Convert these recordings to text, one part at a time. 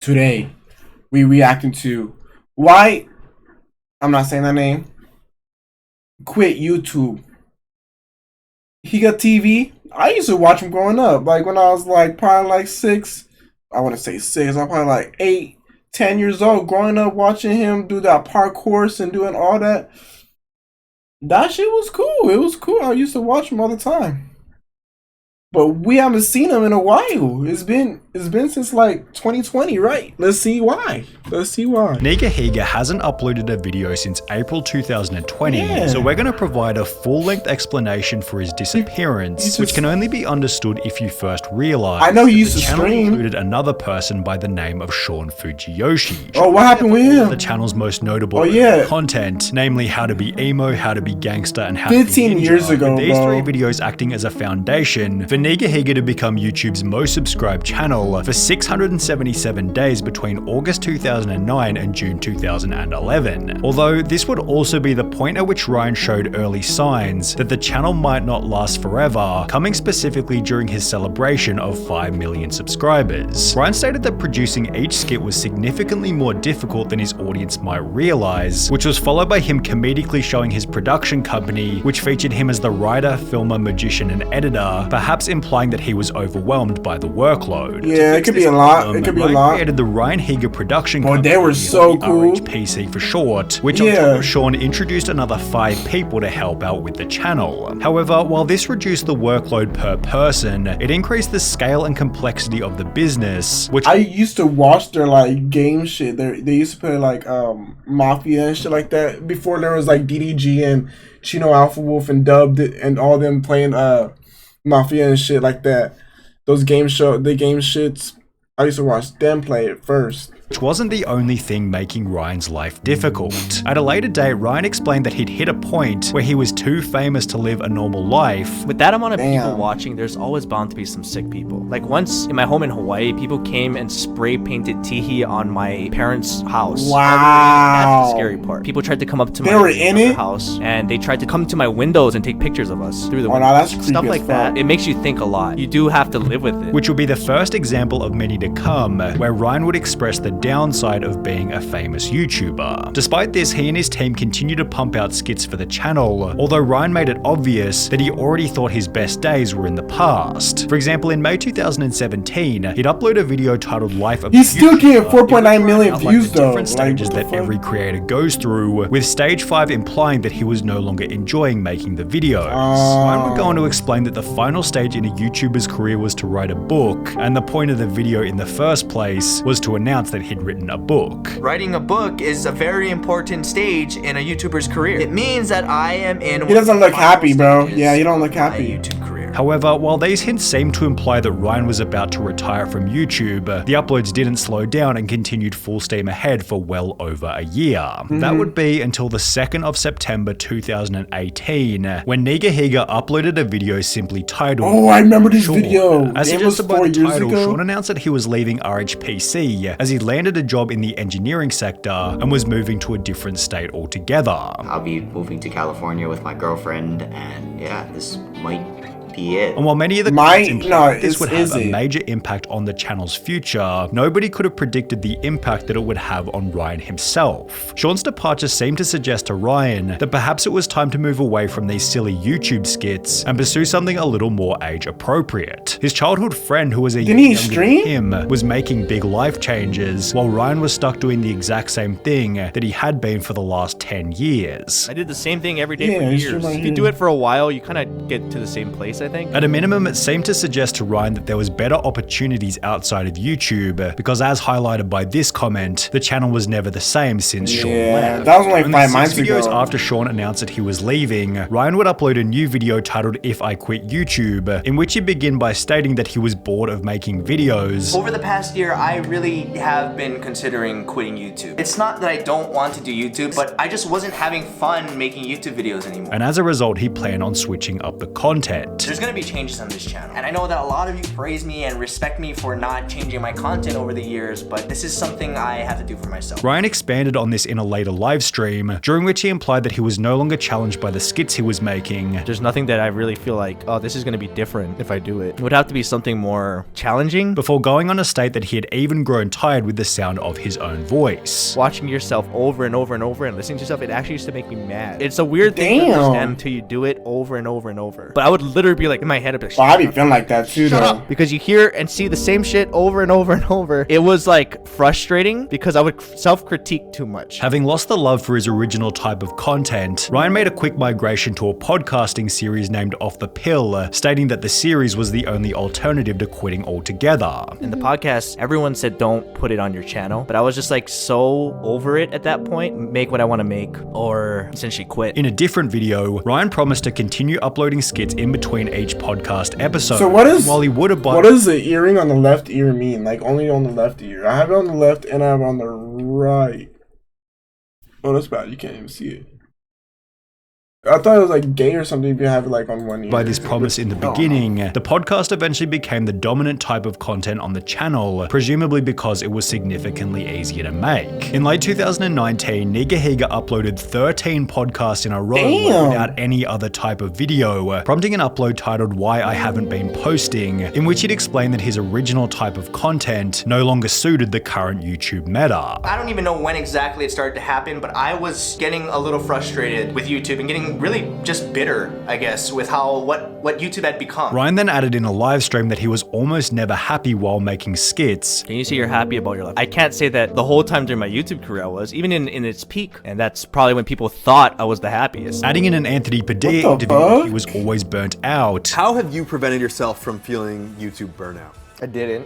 Today, we reacting to why, I'm not saying that name, quit YouTube. Higa TV. I used to watch him growing up. Like when I was like probably like 6. I wouldn't say 6. I'm probably like 8, 10 years old. Growing up watching him do that parkour and doing all that. That shit was cool. It was cool. I used to watch him all the time. But we haven't seen him in a while. It's been since like 2020, right? Let's see why. NigaHiga hasn't uploaded a video since April 2020, so we're going to provide a full-length explanation for his disappearance, which can only be understood if you first realize I know he used the to channel stream. included another person by the name of Sean Fujiyoshi. Oh, what happened with him? The channel's most notable content, namely how to be emo, how to be gangster, and how to be 15 ninja, years ago, with these bro. 3 videos acting as a foundation for NigaHiga to become YouTube's most subscribed channel for 677 days between August 2009 and June 2011. Although this would also be the point at which Ryan showed early signs that the channel might not last forever, coming specifically during his celebration of 5 million subscribers. Ryan stated that producing each skit was significantly more difficult than his audience might realize, which was followed by him comedically showing his production company, which featured him as the writer, filmer, magician, and editor, perhaps implying that he was overwhelmed by the workload. Yeah, it could be a lot. It could be a lot. Created the Ryan Higa production company. They were so cool. RHPC for short, which on top of Sean introduced another 5 people to help out with the channel. However, while this reduced the workload per person, it increased the scale and complexity of the business, which I used to watch their like game shit. They used to play like Mafia and shit like that before there was like DDG and Chino Alpha Wolf and Dubbed and all them playing Mafia and shit like that. Those game shits, I used to watch them play it first. Which wasn't the only thing making Ryan's life difficult. At a later date, Ryan explained that he'd hit a point where he was too famous to live a normal life. With that amount of people watching, there's always bound to be some sick people. Like once in my home in Hawaii, people came and spray painted tihi on my parents' house. Wow. That's the scary part. People tried to come up to my house and they tried to come to my windows and take pictures of us through the windows. No, that's creepy Stuff as like fuck. that. It makes you think a lot. You do have to live with it. Which will be the first example of many to come, where Ryan would express the downside of being a famous YouTuber. Despite this, he and his team continue to pump out skits for the channel, although Ryan made it obvious that he already thought his best days were in the past. For example, in May 2017, he'd upload a video titled Life of He's still getting 4.9 million views the though. different stages that every creator goes through, with stage 5 implying that he was no longer enjoying making the videos. Ryan would go on to explain that the final stage in a YouTuber's career was to write a book, and the point of the video in the first place was to announce that he'd written a book. Writing a book is a very important stage in a YouTuber's career. It means that I am in. He doesn't look happy, bro. Yeah, he don't look happy. YouTube career. However, while these hints seem to imply that Ryan was about to retire from YouTube, the uploads didn't slow down and continued full steam ahead for well over a year. That would be until the 2nd of September 2018, when NigaHiga uploaded a video simply titled Oh, I remember this video. As It was suggested by 4 the years title, ago. Sean announced that he was leaving RHPC as he landed a job in the engineering sector and was moving to a different state altogether. I'll be moving to California with my girlfriend, and yeah, this might be it. And while many of the comments implied this would have a major impact on the channel's future, nobody could have predicted the impact that it would have on Ryan himself. Sean's departure seemed to suggest to Ryan that perhaps it was time to move away from these silly YouTube skits and pursue something a little more age appropriate. His childhood friend, who was a year younger than him, was making big life changes, while Ryan was stuck doing the exact same thing that he had been for the last 10 years. I did the same thing every day for years. If you do it for a while, you kind of get to the same place, I think. At a minimum, it seemed to suggest to Ryan that there was better opportunities outside of YouTube, because as highlighted by this comment, the channel was never the same since Sean left. That was only 5 months ago. Videos after Sean announced that he was leaving, Ryan would upload a new video titled If I Quit YouTube, in which he'd begin by stating that he was bored of making videos. Over the past year, I really have been considering quitting YouTube. It's not that I don't want to do YouTube, but I just wasn't having fun making YouTube videos anymore. And as a result, he planned on switching up the content. there's gonna be changes on this channel. And I know that a lot of you praise me and respect me for not changing my content over the years, but this is something I have to do for myself. Ryan expanded on this in a later live stream, during which he implied that he was no longer challenged by the skits he was making. There's nothing that I really feel like, oh, this is gonna be different if I do it. It would have to be something more challenging. Before going on to state that he had even grown tired with the sound of his own voice. Watching yourself over and over and over and listening to yourself, it actually used to make me mad. It's a weird thing to understand until you do it over and over and over. But I would literally be like in my head, I'd be like, Well, I be feeling like that too, though. because you hear and see the same shit over and over and over. It was like frustrating because I would self-critique too much. Having lost the love for his original type of content, Ryan made a quick migration to a podcasting series named Off the Pill, stating that the series was the only alternative to quitting altogether. In the podcast, everyone said don't put it on your channel, but I was just like so over it at that point. Make what I want to make or essentially quit. In a different video, Ryan promised to continue uploading skits in between each podcast episode. So what is while he would have what does the earring on the left ear mean? Like only on the left ear. I have it on the left and I have it on the right. Oh, that's bad. You can't even see it. I thought it was like gay or something if you have it like on one ear. By this promise in the beginning, the podcast eventually became the dominant type of content on the channel, presumably because it was significantly easier to make. In late 2019, NigaHiga uploaded 13 podcasts in a row without any other type of video, prompting an upload titled Why I Haven't Been Posting, in which he'd explained that his original type of content no longer suited the current YouTube meta. I don't even know when exactly it started to happen, but I was getting a little frustrated with YouTube and getting really just bitter, I guess, with how what YouTube had become. Ryan then added in a live stream that he was almost never happy while making skits. Can you say you're happy about your life? I can't say that the whole time during my YouTube career I was, even in its peak, and that's probably when people thought I was the happiest. Adding in an Anthony Padilla interview, he was always burnt out. How have you prevented yourself from feeling YouTube burnout? I didn't.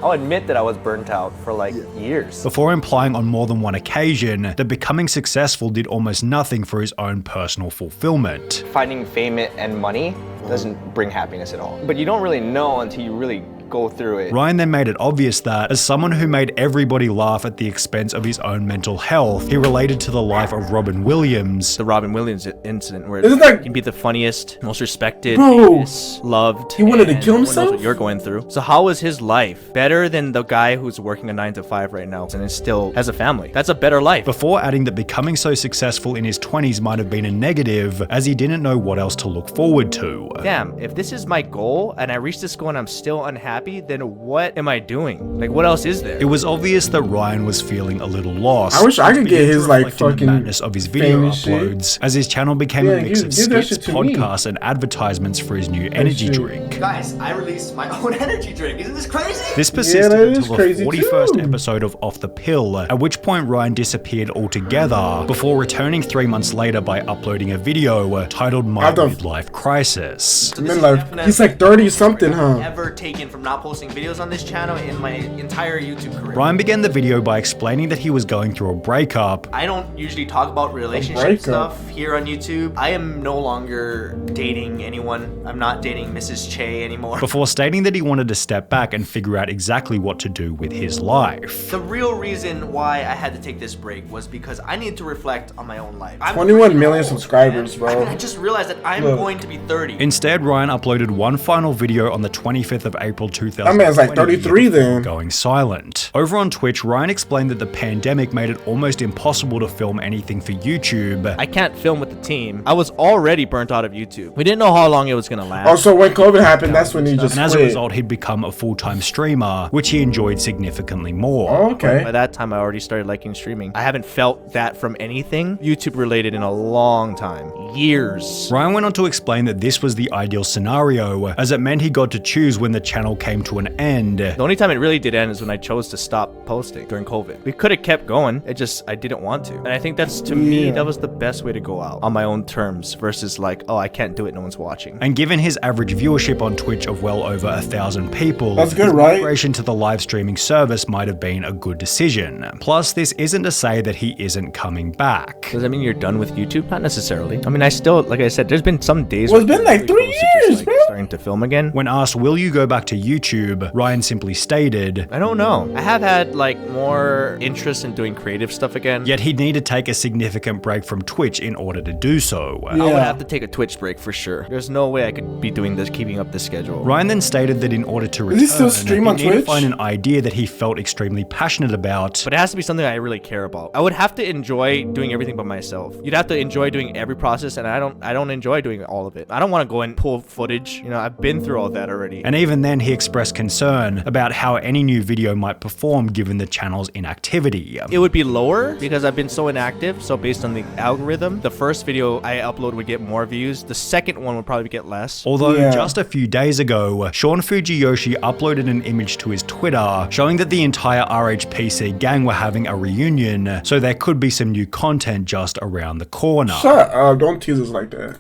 I'll admit that I was burnt out for like years. Before implying on more than one occasion that becoming successful did almost nothing for his own personal fulfillment. Finding fame and money doesn't bring happiness at all. But you don't really know until you really go through it. Ryan then made it obvious that, as someone who made everybody laugh at the expense of his own mental health, he related to the life of Robin Williams. The Robin Williams incident where Isn't that- you can be the funniest, most respected, Bro, famous, loved. he wanted to and kill no one knows himself? what you're going through. So how is his life better than the guy who's working a 9 to 5 right now and is still has a family? That's a better life. Before adding that becoming so successful in his 20s might have been a negative, as he didn't know what else to look forward to. Damn, if this is my goal and I reach this goal and I'm still unhappy, then what am I doing? Like, what else is there? It was obvious that Ryan was feeling a little lost. I wish I could get his like reflecting the fucking madness of his video famous uploads, as his channel became Yeah, a mix give- of give that skits, shit to me. podcasts, and advertisements for his new energy shit. drink. Guys, I released my own energy drink. Isn't this crazy? This persisted that is until the crazy 41st too. episode of Off the Pill, at which point Ryan disappeared altogether, before returning 3 months later by uploading a video titled My I've done- Midlife Crisis. So this is Midlife. definitely He's like 30 something, huh? ever taken from not posting videos on this channel in my entire YouTube career. Ryan began the video by explaining that he was going through a breakup. I don't usually talk about relationship breakup. stuff here on YouTube. I am no longer dating anyone. I'm not dating Mrs. Che anymore. Before stating that he wanted to step back and figure out exactly what to do with his life. The real reason why I had to take this break was because I needed to reflect on my own life. I'm 21 pretty million old, subscribers, man. bro. I mean, I just realized that I'm Look. going to be 30. Instead, Ryan uploaded one final video on the 25th of April 2020. That man's like 33 then. Going silent. Over on Twitch, Ryan explained that the pandemic made it almost impossible to film anything for YouTube. I can't film with the team. I was already burnt out of YouTube. We didn't know how long it was gonna last. Also, when COVID happened, that's when he just And as a quit. result, he'd become a full-time streamer, which he enjoyed significantly more. Oh, okay. By that time, I already started liking streaming. I haven't felt that from anything YouTube related in a long time. Years. Ryan went on to explain that this was the ideal scenario, as it meant he got to choose when the channel came to an end. The only time it really did end is when I chose to stop posting during COVID. We could have kept going. I didn't want to. And I think that's, to me, that was the best way to go out on my own terms versus like, oh, I can't do it, no one's watching. And given his average viewership on Twitch of well over 1,000 people, That's good, his right? migration to the live streaming service might have been a good decision. Plus, this isn't to say that he isn't coming back. Does that mean you're done with YouTube? Not necessarily. I mean, I still, like I said, there's been some days Well, it's where been like I'm 3 really close to years, just, bro. starting to film again. When asked, will you go back to YouTube, Ryan simply stated, I don't know. I have had like more interest in doing creative stuff again. Yet he'd need to take a significant break from Twitch in order to do so. I would have to take a Twitch break for sure. There's no way I could be doing this, keeping up this schedule. Ryan then stated that in order to return, he still stream on he'd need to Twitch? find an idea that he felt extremely passionate about. But it has to be something I really care about. I would have to enjoy doing everything by myself. You'd have to enjoy doing every process, and I don't enjoy doing all of it. I don't want to go and pull footage. You know, I've been through all that already. And even then, he expressed concern about how any new video might perform given the channel's inactivity. It would be lower because I've been so inactive. So based on the algorithm, the first video I upload would get more views. The second one would probably get less. Although just a few days ago, Sean Fujiyoshi uploaded an image to his Twitter showing that the entire RHPC gang were having a reunion, so there could be some new content just around the corner. Shut up, don't tease us like that.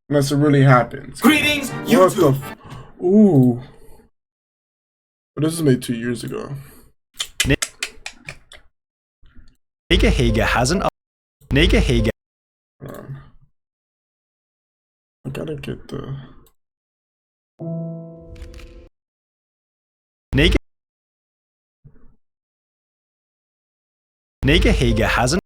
Unless it really happens. Greetings, What YouTube. the ooh. But this was made 2 years ago. NigaHiga hasn't. NigaHiga. I gotta get the. NigaHiga hasn't